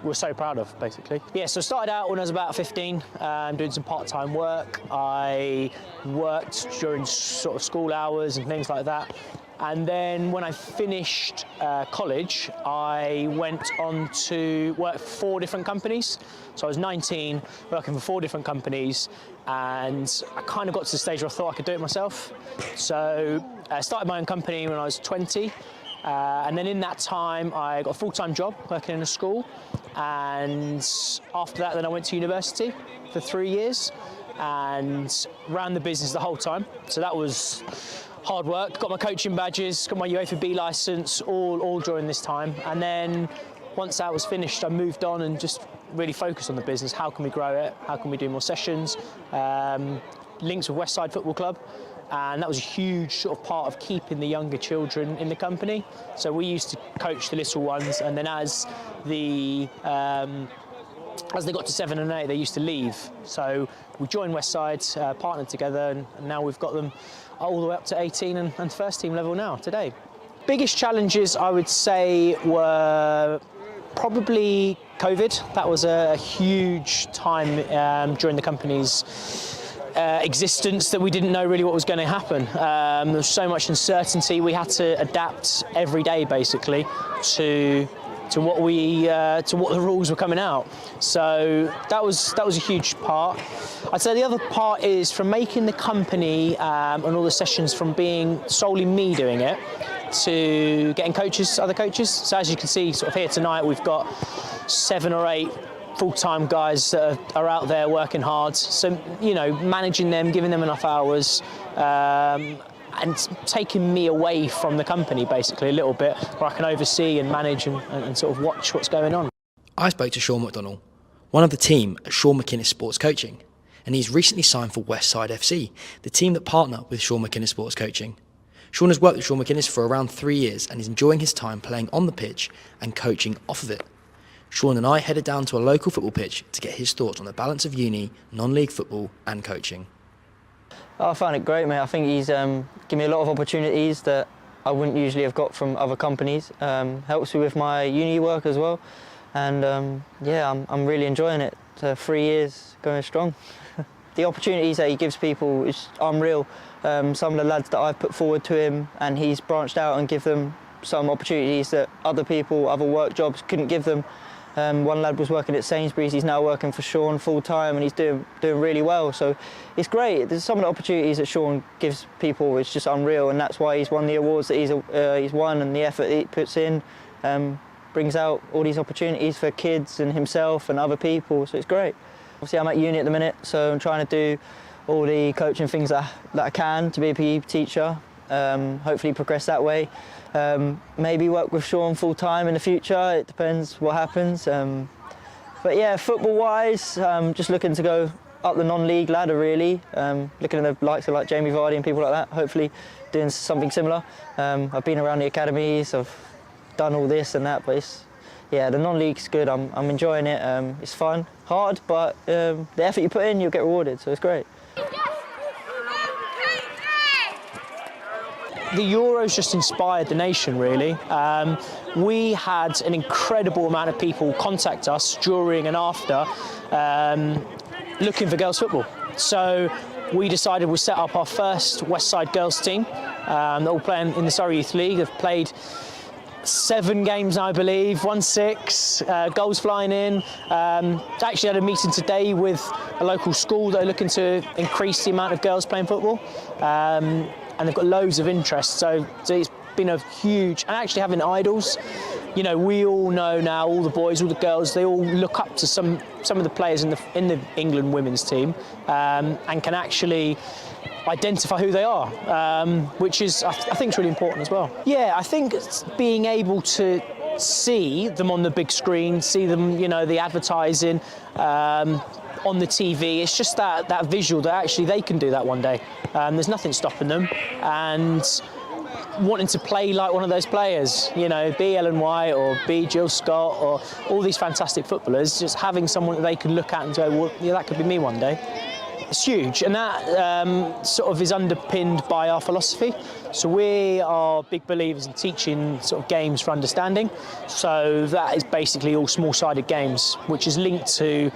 we're so proud of, basically. Yeah, so I started out when I was about 15, doing some part-time work. I worked during sort of school hours and things like that. And then when I finished college, I went on to work for 4 different companies. So I was 19, working for 4 different companies, and I kind of got to the stage where I thought I could do it myself. So I started my own company when I was 20, and then in that time I got a full-time job working in a school, and after that then I went to university for 3 years and ran the business the whole time. So that was hard work. Got my coaching badges, got my UEFA B licence, all during this time. And then once that was finished, I moved on and just really focused on the business. How can we grow it? How can we do more sessions? Links with Westside Football Club. And that was a huge sort of part of keeping the younger children in the company. So we used to coach the little ones, and then as they got to 7 and 8, they used to leave. So we joined Westside, partnered together, and now we've got them all the way up to 18 and first team level now, today. Biggest challenges, I would say, were probably COVID. That was a huge time during the company's existence that we didn't know really what was going to happen. There was so much uncertainty. We had to adapt every day, basically, to what the rules were coming out. So that was a huge part. I'd say the other part is from making the company and all the sessions from being solely me doing it to getting coaches, other coaches. So as you can see, sort of here tonight, we've got 7 or 8 full-time guys that are out there working hard. So, you know, managing them, giving them enough hours, and taking me away from the company, basically, a little bit, where I can oversee and manage and sort of watch what's going on. I spoke to Sean McDonnell, one of the team at Sean McInnes Sports Coaching, and he's recently signed for Westside FC, the team that partner with Sean McInnes Sports Coaching. Sean has worked with Sean McInnes for around 3 years and is enjoying his time playing on the pitch and coaching off of it. Sean and I headed down to a local football pitch to get his thoughts on the balance of uni, non-league football and coaching. I found it great, mate. I think he's given me a lot of opportunities that I wouldn't usually have got from other companies. Helps me with my uni work as well. And yeah, I'm really enjoying it. 3 years going strong. The opportunities that he gives people is unreal. Some of the lads that I've put forward to him, and he's branched out and give them some opportunities that other people, other work jobs couldn't give them. One lad was working at Sainsbury's, he's now working for Sean full time, and he's doing really well. So it's great. There's some of the opportunities that Sean gives people, it's just unreal, and that's why he's won the awards that he's won, and the effort he puts in brings out all these opportunities for kids and himself and other people. So it's great. Obviously, I'm at uni at the minute, so I'm trying to do all the coaching things that I can to be a PE teacher. Hopefully progress that way. Maybe work with Sean full time in the future. It depends what happens. But yeah, football-wise, just looking to go up the non-league ladder really. Looking at the likes of like Jamie Vardy and people like that. Hopefully doing something similar. I've been around the academies. I've done all this and that, but yeah, the non-league's good. I'm enjoying it. It's fun, hard, but the effort you put in, you'll get rewarded. So it's great. The Euros just inspired the nation, really. We had an incredible amount of people contact us during and after looking for girls' football. So we decided we'd set up our first West Side girls team. They're all playing in the Surrey Youth League. They've played 7 games, I believe, won 6, goals flying in. Actually had a meeting today with a local school that are looking to increase the amount of girls playing football. And they've got loads of interest, so it's been a huge, and actually having idols, you know, we all know now, all the boys, all the girls, they all look up to some of the players in the England women's team, and can actually identify who they are, which is, I think, is really important as well. Yeah, I think being able to see them on the big screen, see them, you know, the advertising, on the TV, it's just that visual that actually they can do that one day. There's nothing stopping them, and wanting to play like one of those players, you know, be Ellen White or be Jill Scott or all these fantastic footballers, just having someone that they can look at and go, well, yeah, that could be me one day. It's huge, and that sort of is underpinned by our philosophy. So we are big believers in teaching sort of games for understanding. So that is basically all small-sided games, which is linked to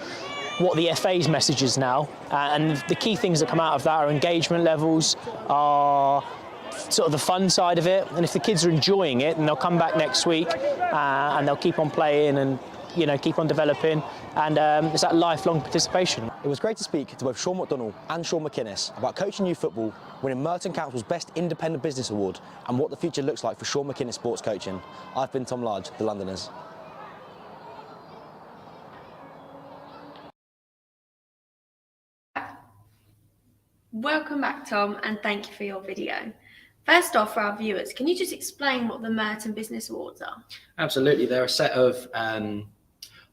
what the FA's message is now. And the key things that come out of that are engagement levels, are sort of the fun side of it. And if the kids are enjoying it, then they'll come back next week and they'll keep on playing and, you know, keep on developing. And it's that lifelong participation. It was great to speak to both Sean McDonnell and Sean McInnes about coaching youth football, winning Merton Council's Best Independent Business Award, and what the future looks like for Sean McInnes sports coaching. I've been Tom Large, The Londoners. Welcome back, Tom, and thank you for your video. First off, for our viewers, can you just explain what the Merton Business Awards are? Absolutely. They're a set of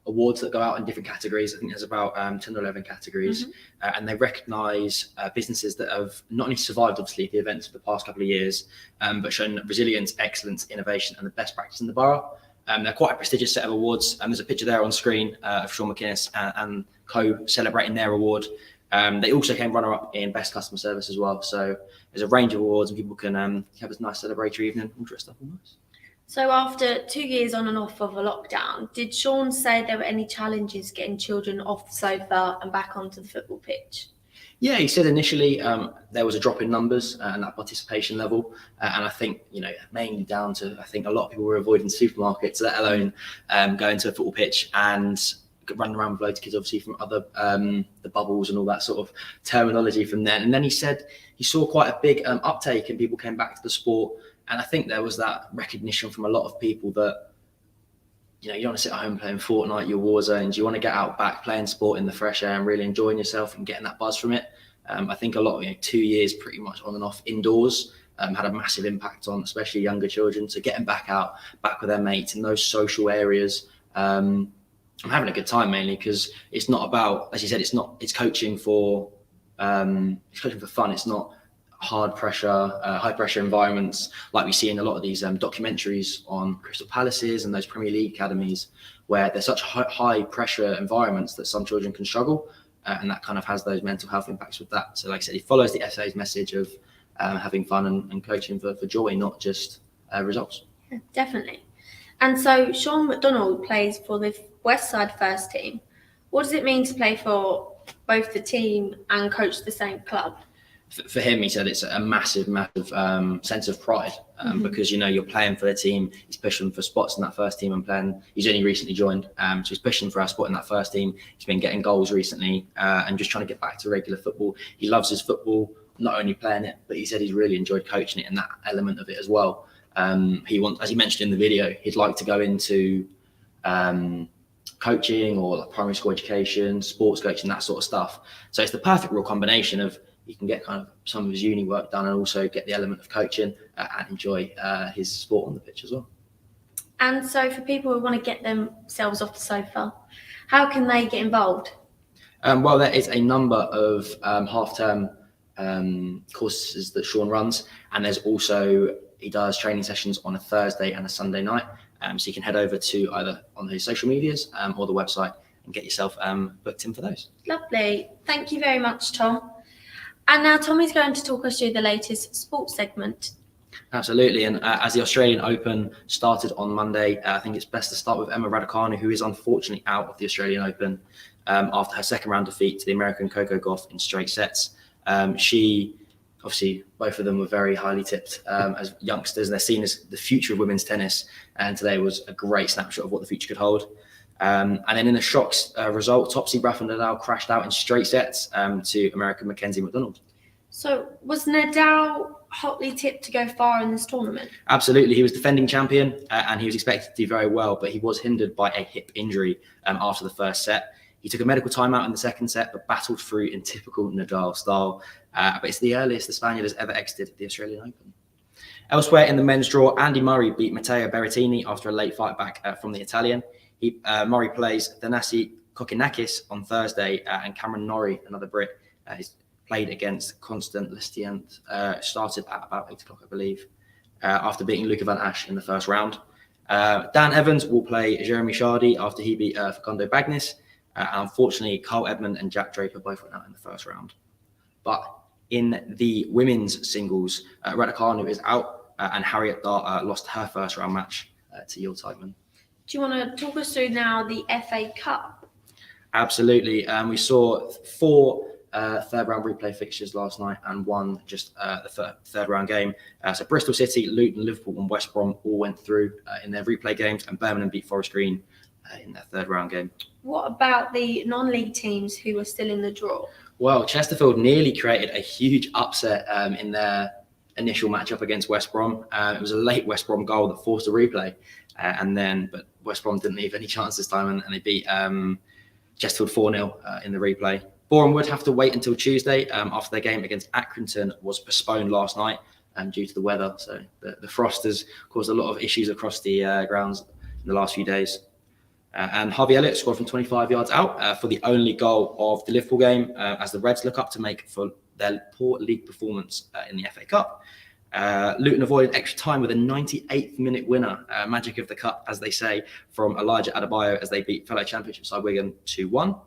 awards that go out in different categories. I think there's about 10 or 11 categories, and they recognise businesses that have not only survived, obviously, the events of the past couple of years, but shown resilience, excellence, innovation, and the best practice in the borough. They're quite a prestigious set of awards. There's a picture there on screen of Sean McInnes and co celebrating their award. They also came runner-up in Best Customer Service as well. So there's a range of awards, and people can have a nice celebratory evening, all dressed up all nice. So after 2 years on and off of a lockdown, did Sean say there were any challenges getting children off the sofa and back onto the football pitch? Yeah, he said initially there was a drop in numbers and that participation level. And I think, you know, mainly down to, I think a lot of people were avoiding supermarkets, let alone going to a football pitch and running around with loads of kids, obviously, from other the bubbles and all that sort of terminology from then. And then he said he saw quite a big uptake and people came back to the sport. And I think there was that recognition from a lot of people that, you know, you don't want to sit at home playing Fortnite, your war zones. You want to get out back, playing sport in the fresh air and really enjoying yourself and getting that buzz from it. I think a lot of, 2 years pretty much on and off indoors had a massive impact on especially younger children. So getting back out, back with their mates in those social areas, I'm having a good time mainly because it's not about, as you said, it's coaching for fun. It's not hard pressure, high pressure environments like we see in a lot of these documentaries on Crystal Palaces and those Premier League academies where there's such high pressure environments that some children can struggle. and that kind of has those mental health impacts with that. So like I said, he follows the SA's message of having fun and coaching for joy, not just results. Yeah, definitely. And so Sean McDonald plays for the Westside first team. What does it mean to play for both the team and coach the same club? For him, he said it's a massive sense of pride because, you know, you're playing for the team. He's pushing for spots in that first team and playing. He's only recently joined, so he's pushing for our spot in that first team. He's been getting goals recently and just trying to get back to regular football. He loves his football, not only playing it, but he said he's really enjoyed coaching it and that element of it as well. He wants, as he mentioned in the video, he'd like to go into coaching or like primary school education, sports coaching, that sort of stuff. So it's the perfect real combination of he can get kind of some of his uni work done and also get the element of coaching and enjoy his sport on the pitch as well. And so for people who want to get themselves off the sofa, how can they get involved? Well, there is a number of half-term courses that Sean runs, and there's also, he does training sessions on a Thursday and a Sunday night. So you can head over to either on his social medias or the website and get yourself booked in for those. Lovely. Thank you very much, Tom. And now Tommy's going to talk us through the latest sports segment. Absolutely. And as the Australian Open started on Monday, I think it's best to start with Emma Raducanu, who is unfortunately out of the Australian Open after her second round defeat to the American Coco Gauff in straight sets. She, obviously, both of them were very highly tipped as youngsters, and they're seen as the future of women's tennis. And today was a great snapshot of what the future could hold. And then in a shock result, top seed Rafa Nadal crashed out in straight sets to American Mackenzie McDonald. So was Nadal hotly tipped to go far in this tournament? Absolutely. He was defending champion and he was expected to do very well, but he was hindered by a hip injury after the first set. He took a medical timeout in the second set, but battled through in typical Nadal style. But it's the earliest the Spaniard has ever exited the Australian Open. Elsewhere in the men's draw, Andy Murray beat Matteo Berrettini after a late fight back from the Italian. Murray plays Thanasi Kokkinakis on Thursday, and Cameron Norrie, another Brit, is played against Constant Lestienne, started at about 8 o'clock, I believe, after beating Luca Van Asch in the first round. Dan Evans will play Jeremy Chardy after he beat Facundo Bagnis. Unfortunately, Carl Edmund and Jack Draper both went out in the first round. But in the women's singles, Raducanu is out, and Harriet Dart lost her first round match to Jill Teichmann. Do you want to talk us through now the FA Cup? Absolutely. We saw 4 third round replay fixtures last night and one just the third round game. So Bristol City, Luton, Liverpool and West Brom all went through in their replay games, and Birmingham beat Forest Green in their third round game. What about the non-league teams who were still in the draw? Well, Chesterfield nearly created a huge upset in their initial matchup against West Brom. It was a late West Brom goal that forced a replay, but West Brom didn't leave any chance this time, and they beat Chesterfield 4-0 in the replay. Boreham Wood have to wait until Tuesday after their game against Accrington was postponed last night due to the weather. So the frost has caused a lot of issues across the grounds in the last few days. And Harvey Elliott scored from 25 yards out for the only goal of the Liverpool game as the Reds look up to make for their poor league performance in the FA Cup. Luton avoided extra time with a 98th minute winner, magic of the cup, as they say, from Elijah Adebayo as they beat fellow championship side Wigan 2-1.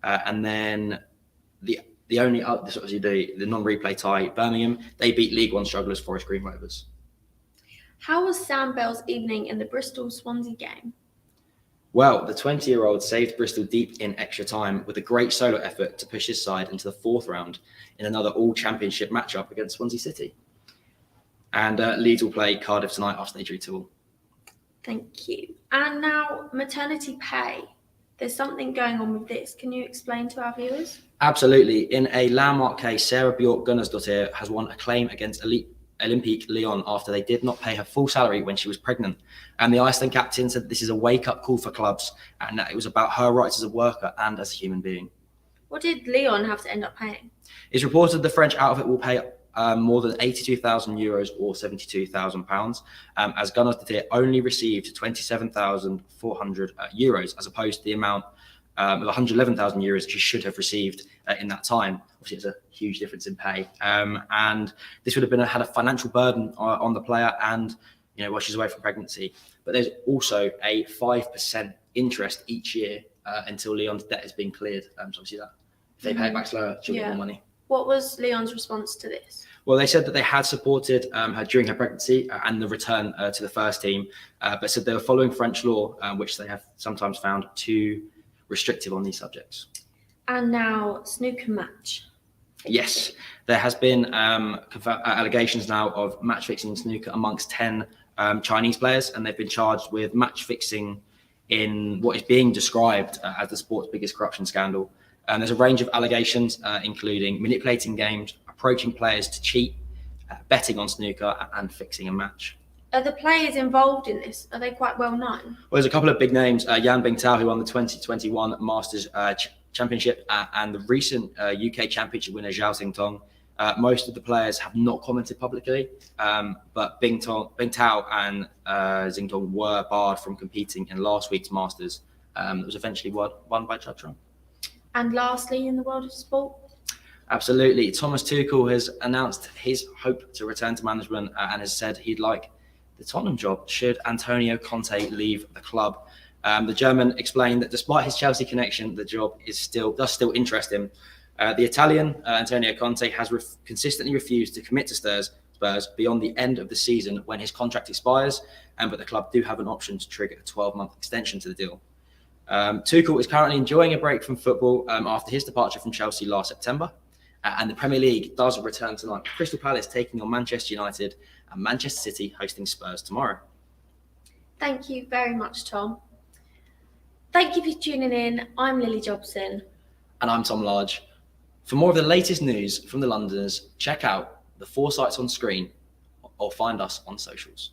And then the non-replay tie, Birmingham, they beat League One strugglers Forest Green Rovers. How was Sam Bell's evening in the Bristol-Swansea game? Well, the 20-year-old saved Bristol deep in extra time with a great solo effort to push his side into the fourth round in another all-championship matchup against Swansea City. And Leeds will play Cardiff tonight after they drew 2-2. Thank you. And now, maternity pay. There's something going on with this. Can you explain to our viewers? Absolutely. In a landmark case, Sarah Bjork Gunnarsdottir has won a claim against Olympique Lyon after they did not pay her full salary when she was pregnant. And the Iceland captain said this is a wake-up call for clubs and that it was about her rights as a worker and as a human being. What did Lyon have to end up paying? It's reported the French outfit will pay more than €82,000 or £72,000, as Gunnarsdottir only received €27,400 as opposed to the amount of €111,000 she should have received in that time. Obviously, it's a huge difference in pay, and this would have had a financial burden on the player, and while she's away from pregnancy. But there's also a 5% interest each year until Lyon's debt has been cleared. So obviously that If they pay it back slower, she'll get Yeah. more money. What was Leon's response to this? Well, they said that they had supported her during her pregnancy and the return to the first team, but said they were following French law, which they have sometimes found too restrictive on these subjects. And now, snooker match. Yes, there has been allegations now of match fixing in snooker amongst 10 Chinese players, and they've been charged with match fixing in what is being described as the sport's biggest corruption scandal. There's a range of allegations, including manipulating games, approaching players to cheat, betting on snooker, and fixing a match. Are the players involved in this? Are they quite well known? Well, there's a couple of big names. Yan Bingtao, who won the 2021 Masters Championship, and the recent UK Championship winner Zhao Xingtong. Most of the players have not commented publicly, but Bingtao and Xingtong were barred from competing in last week's Masters. It was eventually won by Chatrong. And lastly, in the world of sport? Absolutely. Thomas Tuchel has announced his hope to return to management and has said he'd like the Tottenham job should Antonio Conte leave the club. The German explained that despite his Chelsea connection, the job does still interest him. The Italian, Antonio Conte, has consistently refused to commit to Spurs beyond the end of the season when his contract expires, but the club do have an option to trigger a 12-month extension to the deal. Tuchel is currently enjoying a break from football after his departure from Chelsea last September, and the Premier League does return tonight. Crystal Palace taking on Manchester United and Manchester City hosting Spurs tomorrow. Thank you very much, Tom. Thank you for tuning in. I'm Lily Jobson. And I'm Tom Large. For more of the latest news from the Londoners, check out the 4 sites on screen or find us on socials.